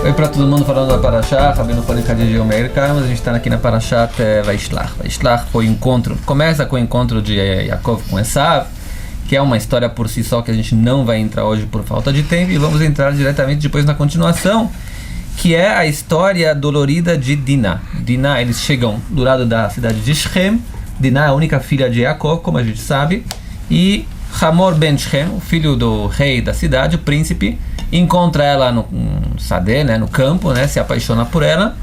Oi pra todo mundo falando da Parashat, Rabbeinu Panicadinho de Omeir Carlos. A gente está aqui na Parashat Vaishlach. Vaishlach foi o encontro, começa com o encontro de Yaakov com Esav, que é uma história por si só que a gente não vai entrar hoje por falta de tempo, e vamos entrar diretamente depois na continuação, que é a história dolorida de Diná. Diná, eles chegam do lado da cidade de Shem. Diná é a única filha de Yaakov, como a gente sabe, e Hamor ben Shem, o filho do rei da cidade, o príncipe, encontra ela no sadé, né, no campo, né, se apaixona por ela.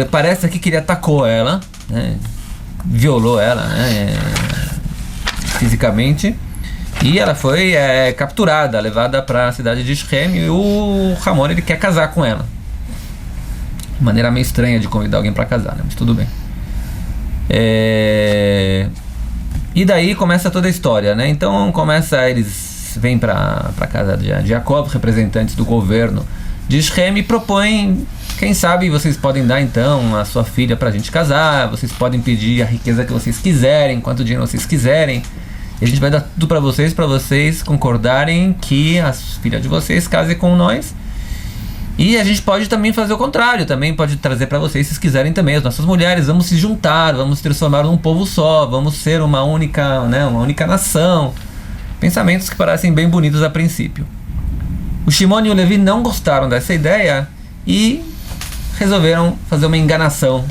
Parece aqui que ele atacou ela, né, violou ela, né, fisicamente, e ela foi capturada, levada para a cidade de Shem, e o Hamor, ele quer casar com ela. Maneira meio estranha de convidar alguém para casar, né, mas tudo bem. E daí começa toda a história, né? Então eles vêm para casa de Jacob, representantes do governo de Shem, e propõem, quem sabe vocês podem dar então a sua filha para a gente casar, vocês podem pedir a riqueza que vocês quiserem, quanto dinheiro vocês quiserem, e a gente vai dar tudo para vocês concordarem que a filha de vocês case com nós. E a gente pode também fazer o contrário, também pode trazer para vocês, se quiserem também, as nossas mulheres, vamos se juntar, vamos transformar num povo só, vamos ser uma única nação. Pensamentos que parecem bem bonitos a princípio. O Shimon e o Levi não gostaram dessa ideia e resolveram fazer uma enganação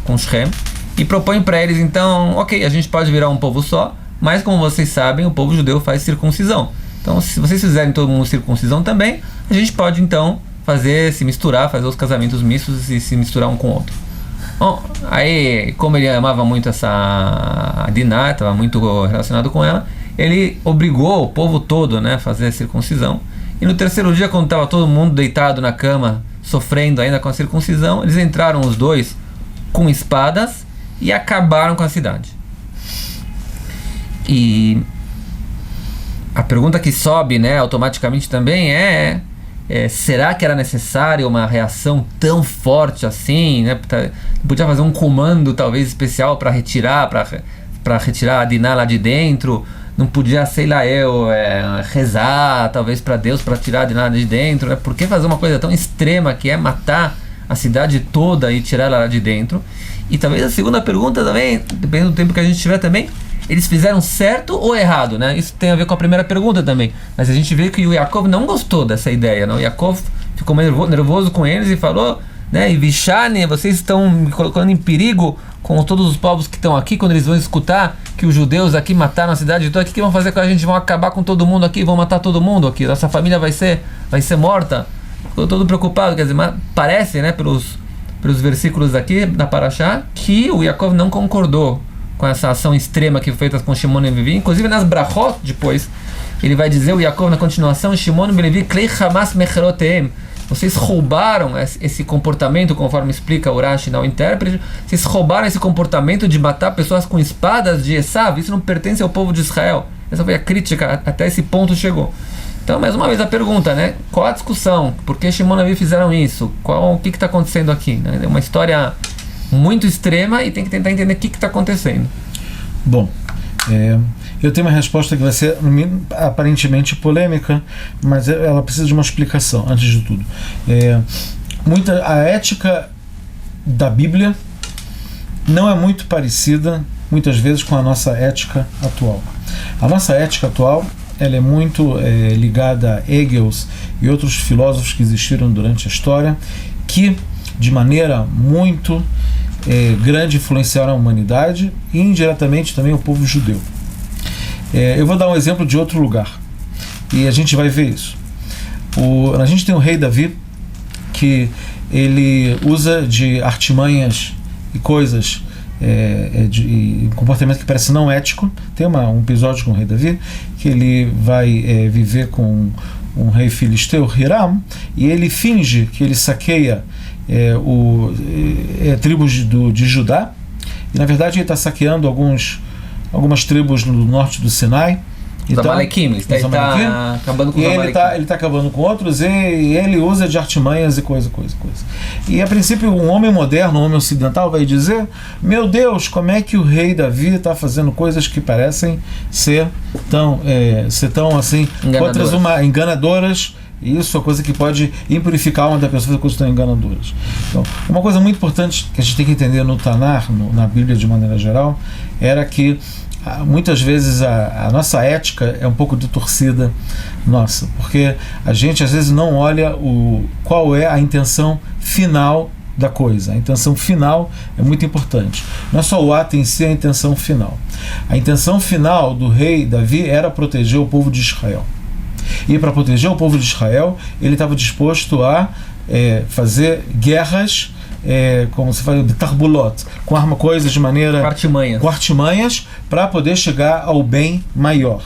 com Shem e propõem para eles, então, ok, a gente pode virar um povo só, mas como vocês sabem, o povo judeu faz circuncisão. Então, se vocês fizerem todo mundo circuncisão também, a gente pode então se misturar, fazer os casamentos mistos e se misturar um com o outro. Bom, aí, como ele amava muito a Diná, estava muito relacionado com ela, ele obrigou o povo todo, né, a fazer a circuncisão. E no terceiro dia, quando estava todo mundo deitado na cama, sofrendo ainda com a circuncisão, eles entraram os dois com espadas e acabaram com a cidade. E a pergunta que sobe, né, automaticamente também será que era necessário uma reação tão forte assim, né? Podia fazer um comando talvez especial para retirar a Diná lá de dentro? Não podia, sei lá, rezar talvez para Deus para tirar a Diná de dentro, né? Por que fazer uma coisa tão extrema que é matar a cidade toda e tirar ela lá de dentro? E talvez a segunda pergunta também, dependendo do tempo que a gente tiver também, eles fizeram certo ou errado, né? Isso tem a ver com a primeira pergunta também. Mas a gente vê que o Yaakov não gostou dessa ideia, não? O Yaakov ficou nervoso com eles e falou, né? E Vishane, vocês estão me colocando em perigo com todos os povos que estão aqui, quando eles vão escutar que os judeus aqui mataram a cidade toda, o que vão fazer com a gente? Vão acabar com todo mundo aqui, vão matar todo mundo aqui, nossa família vai ser morta. Ficou todo preocupado, quer dizer, mas parece, né, pelos versículos aqui da Parashá, que o Yaakov não concordou com essa ação extrema que foi feita com Shimon e Levi. Inclusive nas brachot, depois, ele vai dizer, o Yaakov na continuação, Shimon e Levi, Klei Hamas Mecheroteem, vocês roubaram esse comportamento, conforme explica o Rashi, o intérprete, vocês roubaram esse comportamento de matar pessoas com espadas de Esav, isso não pertence ao povo de Israel. Essa foi a crítica, até esse ponto chegou. Então, mais uma vez a pergunta, né? Qual a discussão? Por que Shimon e Levi fizeram isso? O que está acontecendo aqui? Né? É uma história muito extrema e tem que tentar entender o que está acontecendo. Bom, eu tenho uma resposta que vai ser aparentemente polêmica, mas ela precisa de uma explicação, antes de tudo. A ética da Bíblia não é muito parecida, muitas vezes, com a nossa ética atual. A nossa ética atual ela é muito ligada a Hegel e outros filósofos que existiram durante a história, que, de maneira muito grande, influenciaram a humanidade e indiretamente também o povo judeu. Eu vou dar um exemplo de outro lugar e a gente vai ver isso. A gente tem o rei Davi, que ele usa de artimanhas e coisas, de comportamento que parece não ético. Tem um episódio com o rei Davi que ele vai viver com um rei filisteu, Hiram, e ele finge que ele saqueia tribos de Judá, e na verdade ele está saqueando algumas tribos no norte do Sinai. Os Amalequim, ele está acabando com os Amalequim. Ele está acabando com outros, e ele usa de artimanhas e coisa. E a princípio um homem moderno, um homem ocidental vai dizer, meu Deus, como é que o rei Davi está fazendo coisas que parecem ser tão assim, enganadoras, isso é coisa que pode impurificar a alma da pessoa, coisas tão enganadoras. Então, uma coisa muito importante que a gente tem que entender no Tanar, na Bíblia de maneira geral, era que muitas vezes a nossa ética é um pouco distorcida nossa, porque a gente às vezes não olha qual é a intenção final da coisa. A intenção final é muito importante. Não é só o ato em si, é a intenção final. A intenção final do rei Davi era proteger o povo de Israel. E para proteger o povo de Israel, ele estava disposto a fazer guerras, como se fala, de tarbulot, com coisas de maneira... Com artimanhas, para poder chegar ao bem maior.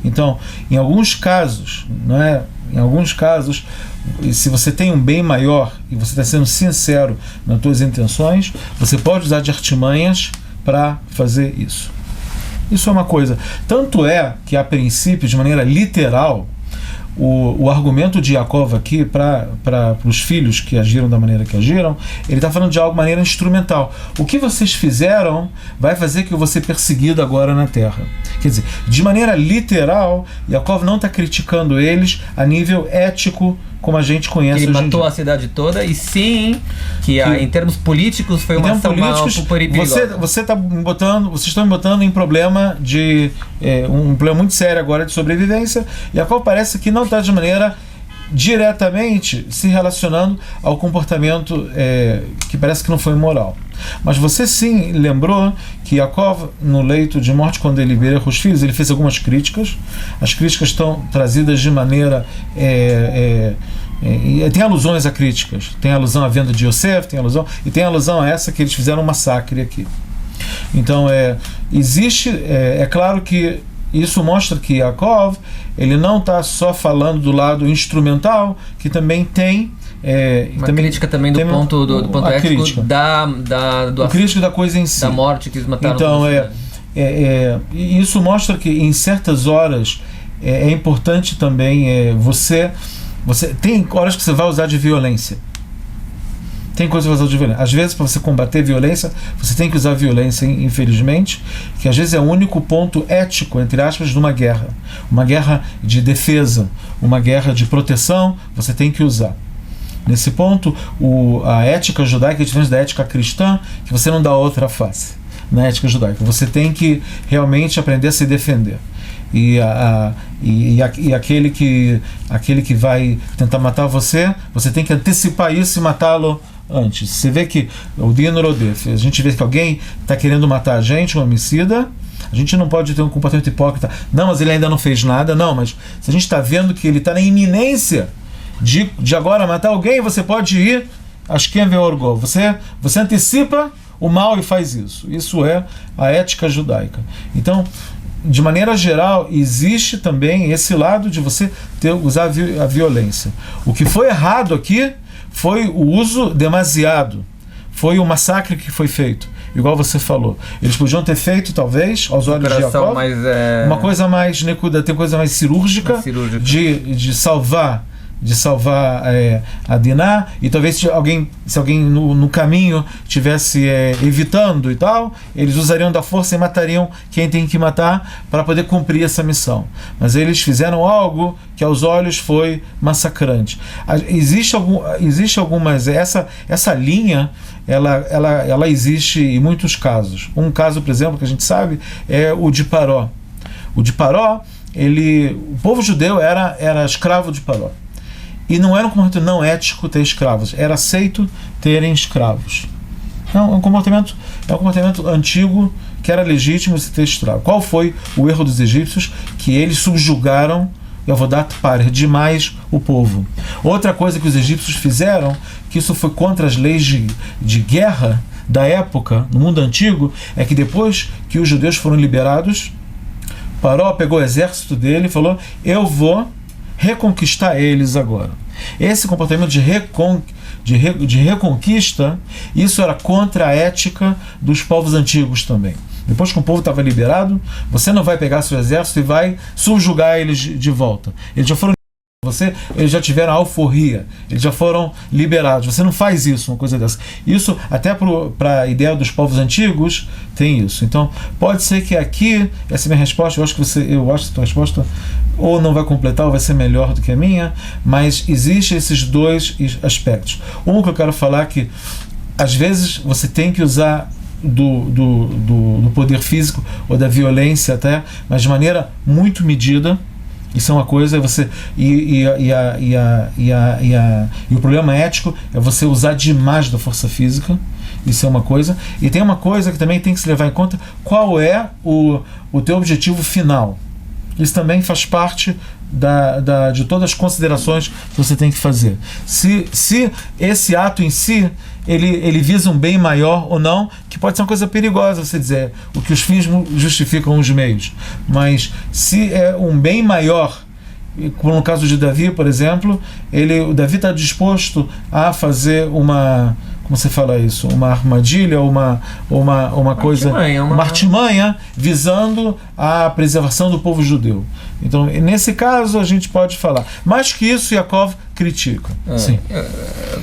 Então, em alguns casos, não é? Em alguns casos, se você tem um bem maior e você está sendo sincero nas suas intenções, você pode usar de artimanhas para fazer isso. Isso é uma coisa. Tanto é que, a princípio, de maneira literal, o argumento de Yaakov aqui para os filhos que agiram da maneira que agiram, ele está falando de algo de maneira instrumental. O que vocês fizeram vai fazer que eu vou ser perseguido agora na terra. Quer dizer, de maneira literal, Yaakov não está criticando eles a nível ético, como a gente conhece ele hoje em dia. Matou a cidade toda, e sim que em termos políticos foi uma ação perigosa. Vocês estão me botando em problema um problema muito sério agora de sobrevivência, e a qual parece que não está de maneira diretamente se relacionando ao comportamento que parece que não foi moral. Mas você sim lembrou que Yaakov, no leito de morte, quando ele liberou os filhos, ele fez algumas críticas. As críticas estão trazidas de maneira... tem alusões a críticas. Tem alusão à venda de Yosef, tem alusão a essa que eles fizeram um massacre aqui. Então, existe... é claro que isso mostra que Yaakov, ele não está só falando do lado instrumental, que também tem... crítica também do ponto ético do crítica da coisa em si. Da morte que eles mataram. Então, isso mostra que em certas horas é importante também você tem horas que você vai usar de violência. Tem coisas que você vai usar de violência. Às vezes, para você combater violência, você tem que usar violência, infelizmente, que às vezes é o único ponto ético, entre aspas, de uma guerra. Uma guerra de defesa, uma guerra de proteção, você tem que usar. Nesse ponto, a ética judaica é diferente da ética cristã, que você não dá outra face. Na ética judaica, você tem que realmente aprender a se defender. E aquele que vai tentar matar você tem que antecipar isso e matá-lo antes. Você vê que o Dino Rodef, a gente vê que alguém está querendo matar a gente, um homicida, a gente não pode ter um comportamento hipócrita. Não, mas ele ainda não fez nada. Não, mas se a gente está vendo que ele está na iminência de agora matar alguém, você pode ir Ashkem ve'orgo. Você antecipa o mal e faz isso. Isso é a ética judaica. Então, de maneira geral, existe também esse lado de você usar a violência. O que foi errado aqui foi o uso demasiado. Foi o massacre que foi feito. Igual você falou. Eles podiam ter feito, talvez, aos olhos de Yaakov, uma coisa mais tem coisa mais cirúrgica. De salvar a Diná, e talvez se alguém no caminho estivesse evitando e tal, eles usariam da força e matariam quem tem que matar para poder cumprir essa missão. Mas eles fizeram algo que aos olhos foi massacrante. Existe algumas... Essa linha, ela existe em muitos casos. Um caso, por exemplo, que a gente sabe, é o de Paró. O de Paró, o povo judeu era escravo de Paró. E não era um comportamento não ético ter escravos, era aceito terem escravos. É um comportamento antigo que era legítimo de ter escravo. Qual foi o erro dos egípcios? Que eles subjugaram Avodat Parah demais o povo. Outra coisa que os egípcios fizeram, que isso foi contra as leis de guerra da época, no mundo antigo, é que depois que os judeus foram liberados, Paró pegou o exército dele e falou: eu vou reconquistar eles agora. Esse comportamento de reconquista, isso era contra a ética dos povos antigos também. Depois que o povo estava liberado, você não vai pegar seu exército e vai subjugar eles de volta. Eles já foram eles já tiveram alforria, eles já foram liberados. Você não faz isso, uma coisa dessa. Isso, até para a ideia dos povos antigos, tem isso. Então, pode ser que aqui, essa é a minha resposta, eu acho que a tua resposta ou não vai completar ou vai ser melhor do que a minha, mas existem esses dois aspectos. Um que eu quero falar que, às vezes, você tem que usar do poder físico ou da violência até, mas de maneira muito medida. Isso é uma coisa, e o problema ético é você usar demais da força física. Isso é uma coisa. E tem uma coisa que também tem que se levar em conta: qual é o teu objetivo final. Isso também faz parte de todas as considerações que você tem que fazer. Se esse ato em si ele visa um bem maior ou não, que pode ser uma coisa perigosa você dizer o que os fins justificam os meios, mas se é um bem maior, como no caso de Davi, por exemplo, o Davi está disposto a fazer uma armadilha, uma coisa, uma artimanha visando a preservação do povo judeu. Então, nesse caso, a gente pode falar. Mais que isso, Yaakov critica. Sim.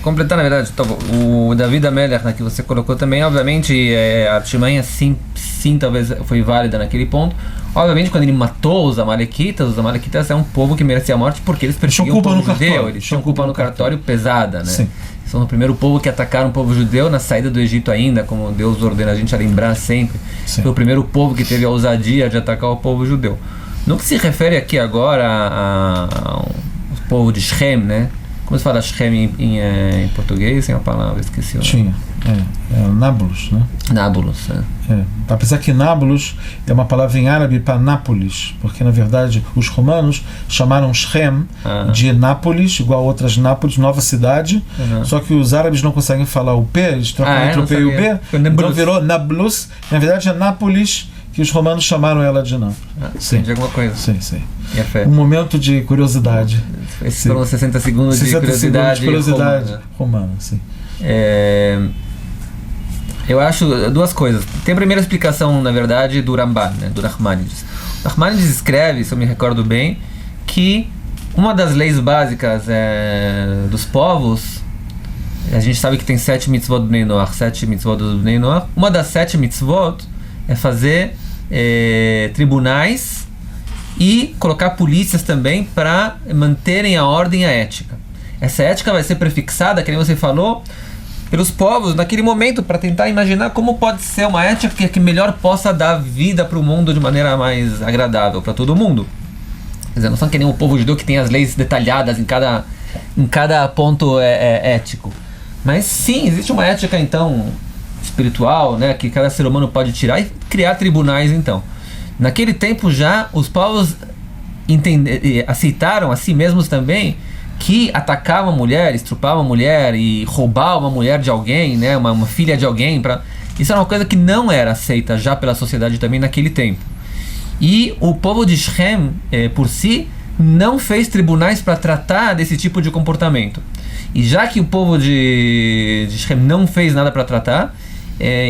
Completar, na verdade, o David Amelech, que você colocou também, obviamente, a artimanha sim, talvez foi válida naquele ponto. Obviamente, quando ele matou os amalequitas é um povo que merecia a morte porque eles perseguiam o povo judeu. Eles tinham culpa no cartório pesada, né? Sim. São o primeiro povo que atacaram o povo judeu na saída do Egito ainda, como Deus ordena a gente a lembrar sempre. Sim. Foi o primeiro povo que teve a ousadia de atacar o povo judeu. No que se refere aqui agora ao povo de Shem, né? Como se fala Shem em português? Tem uma palavra, esqueci o nome. Tinha. Nablus, né? Nablus, Apesar que Nablus é uma palavra em árabe para Nápoles, porque na verdade os romanos chamaram Shem de Nápoles, igual a outras Nápoles, nova cidade, só que os árabes não conseguem falar o P, eles trocam entre o P e o B, então virou Nablus. Na verdade é Nápoles, que os romanos chamaram ela de Nápoles. Sim, de alguma coisa. Sim. Um momento de curiosidade. Esses foram 60 segundos de curiosidade romana, sim. Eu acho duas coisas. Tem a primeira explicação, na verdade, do Ramban, né, do Nachmanides. O Nachmanides escreve, se eu me recordo bem, que uma das leis básicas dos povos, a gente sabe que tem 7 mitzvot do Bnei Noach, 7 mitzvot do Bnei Noach. Uma das 7 mitzvot é fazer tribunais e colocar polícias também para manterem a ordem e a ética. Essa ética vai ser prefixada, que nem você falou, pelos povos naquele momento, para tentar imaginar como pode ser uma ética que melhor possa dar vida para o mundo de maneira mais agradável para todo mundo. Quer dizer, não são que nem o povo judeu que tem as leis detalhadas em cada ponto ético. Mas sim, existe uma ética então espiritual, né, que cada ser humano pode tirar e criar tribunais então. Naquele tempo já os povos aceitaram a si mesmos também que atacar uma mulher, estrupar uma mulher e roubar uma mulher de alguém, né, uma filha de alguém, isso era uma coisa que não era aceita já pela sociedade também naquele tempo. E o povo de Shem, por si, não fez tribunais para tratar desse tipo de comportamento. E já que o povo de Shem não fez nada para tratar,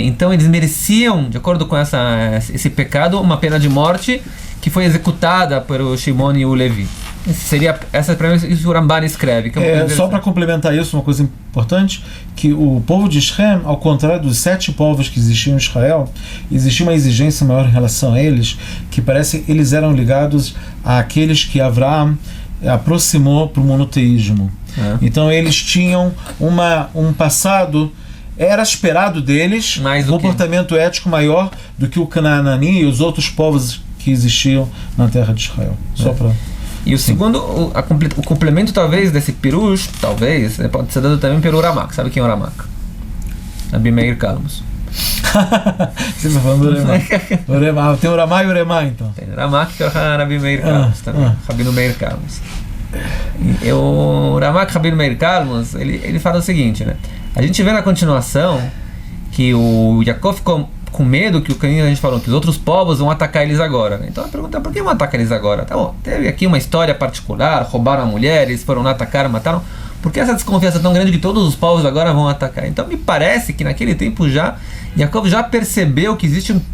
então eles mereciam, de acordo com esse pecado, uma pena de morte que foi executada pelo Shimon e o Levi. Essa para mim isso o Ramban escreve. Que só para complementar isso, uma coisa importante, que o povo de Shem, ao contrário dos 7 povos que existiam em Israel, existia uma exigência maior em relação a eles, que parece que eles eram ligados àqueles que Avraham aproximou para o monoteísmo. Então eles tinham um passado, era esperado deles um comportamento ético maior do que o Canaani e os outros povos que existiam na terra de Israel. Só para... E o segundo, o complemento talvez desse Pirush, pode ser dado também pelo Ramak. Sabe quem é o Ramak? Rabi Meir Kalmus. Você está falando do Ramak. Tem o Ramak e o Remá, então. Tem o Ramak que é o Rabi Meir Kalmus também. Rabino Meir Kalmus. O Ramak Rabino Meir Kalmus, ele fala o seguinte, né? A gente vê na continuação que o Yaakov ficou com medo que a gente falou que os outros povos vão atacar eles agora. Então a pergunta é por que vão atacar eles agora? Tá bom, teve aqui uma história particular, roubaram a mulher, eles foram lá, atacaram, mataram. Por que essa desconfiança tão grande que todos os povos agora vão atacar? Então me parece que naquele tempo Jacob já percebeu que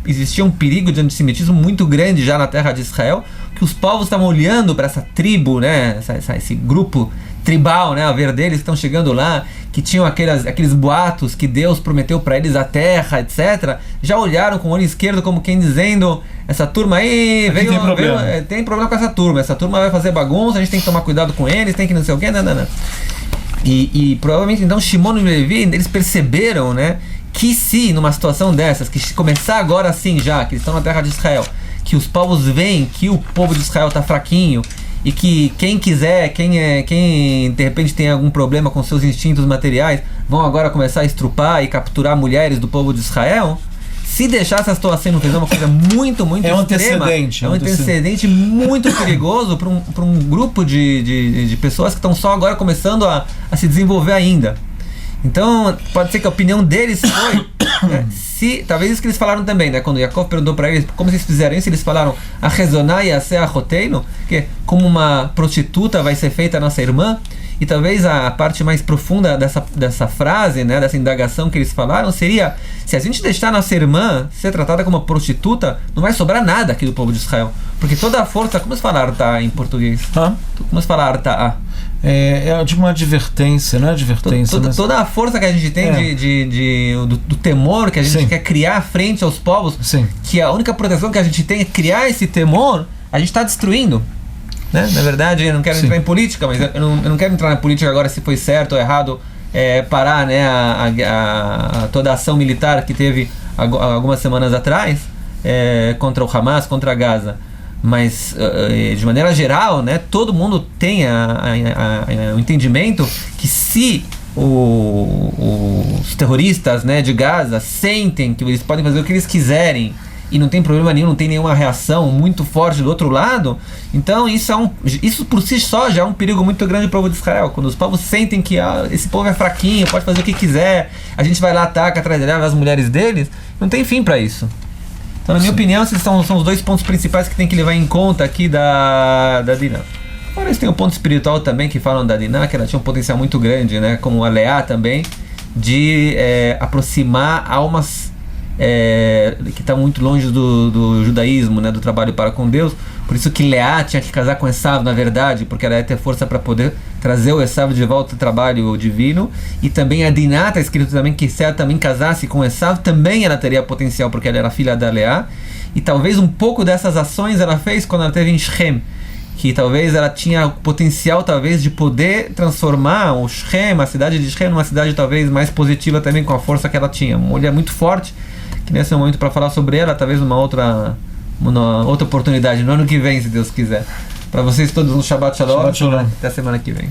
existia um perigo de antissemitismo muito grande já na terra de Israel, que os povos estavam olhando para essa tribo, né, esse grupo tribal, né, a ver deles que estão chegando lá, que tinham aqueles boatos que Deus prometeu para eles a terra, etc. Já olharam com o olho esquerdo como quem dizendo, essa turma aí tem problema com essa turma vai fazer bagunça, a gente tem que tomar cuidado com eles, tem que não sei o que, não. E provavelmente então Shimon e Levi, eles perceberam, né, que se numa situação dessas, que começar agora assim já, que eles estão na terra de Israel, que os povos veem que o povo de Israel está fraquinho, e que quem quiser, quem de repente tem algum problema com seus instintos materiais, vão agora começar a estrupar e capturar mulheres do povo de Israel. Se deixar essa situação não fazer uma coisa muito extrema, antecedente. É um antecedente muito perigoso para um grupo de pessoas que estão só agora começando a se desenvolver ainda. Então, pode ser que a opinião deles foi, né, talvez isso que eles falaram também, né, quando Yaakov perguntou para eles como vocês fizeram isso, eles falaram a rezonar e a ser a roteino, que como uma prostituta vai ser feita a nossa irmã, e talvez a parte mais profunda dessa frase, né, dessa indagação que eles falaram, seria, se a gente deixar a nossa irmã ser tratada como uma prostituta, não vai sobrar nada aqui do povo de Israel, porque toda a força, como se fala arta em português? Como se fala arta? É de uma advertência, não é advertência. Toda a força que a gente tem do temor que a gente quer criar frente aos povos, que a única proteção que a gente tem é criar esse temor, a gente está destruindo. Né? Na verdade, eu não quero entrar em política, mas eu não quero entrar na política agora se foi certo ou errado parar, né, toda a ação militar que teve algumas semanas atrás contra o Hamas, contra a Gaza. Mas, de maneira geral, né, todo mundo tem o entendimento que se os terroristas, né, de Gaza sentem que eles podem fazer o que eles quiserem e não tem problema nenhum, não tem nenhuma reação muito forte do outro lado, então isso por si só já é um perigo muito grande para o povo de Israel. Quando os povos sentem que esse povo é fraquinho, pode fazer o que quiser, a gente vai lá, ataca, atrás das mulheres deles, não tem fim para isso. Então, na minha opinião, esses são os dois pontos principais que tem que levar em conta aqui da Dinah. Agora, eles têm um ponto espiritual também que falam da Dinah, que ela tinha um potencial muito grande, né, como a Leá também, de aproximar almas que estão muito longe do judaísmo, né, do trabalho para com Deus. Por isso que Leá tinha que casar com Esav, na verdade, porque ela ia ter força para poder trazer o Esav de volta ao trabalho divino. E também a Dinah, está escrito também que se ela também casasse com Esav, também ela teria potencial, porque ela era filha da Leá. E talvez um pouco dessas ações ela fez quando ela teve em Shem, que talvez ela tinha o potencial talvez de poder transformar o Shem, a cidade de Shem, numa cidade talvez mais positiva também, com a força que ela tinha. Uma mulher muito forte, que nesse momento para falar sobre ela, talvez uma outra oportunidade no ano que vem, se Deus quiser. Para vocês todos, um Shabbat Shalom. Shabbat Shalom. Até a semana que vem.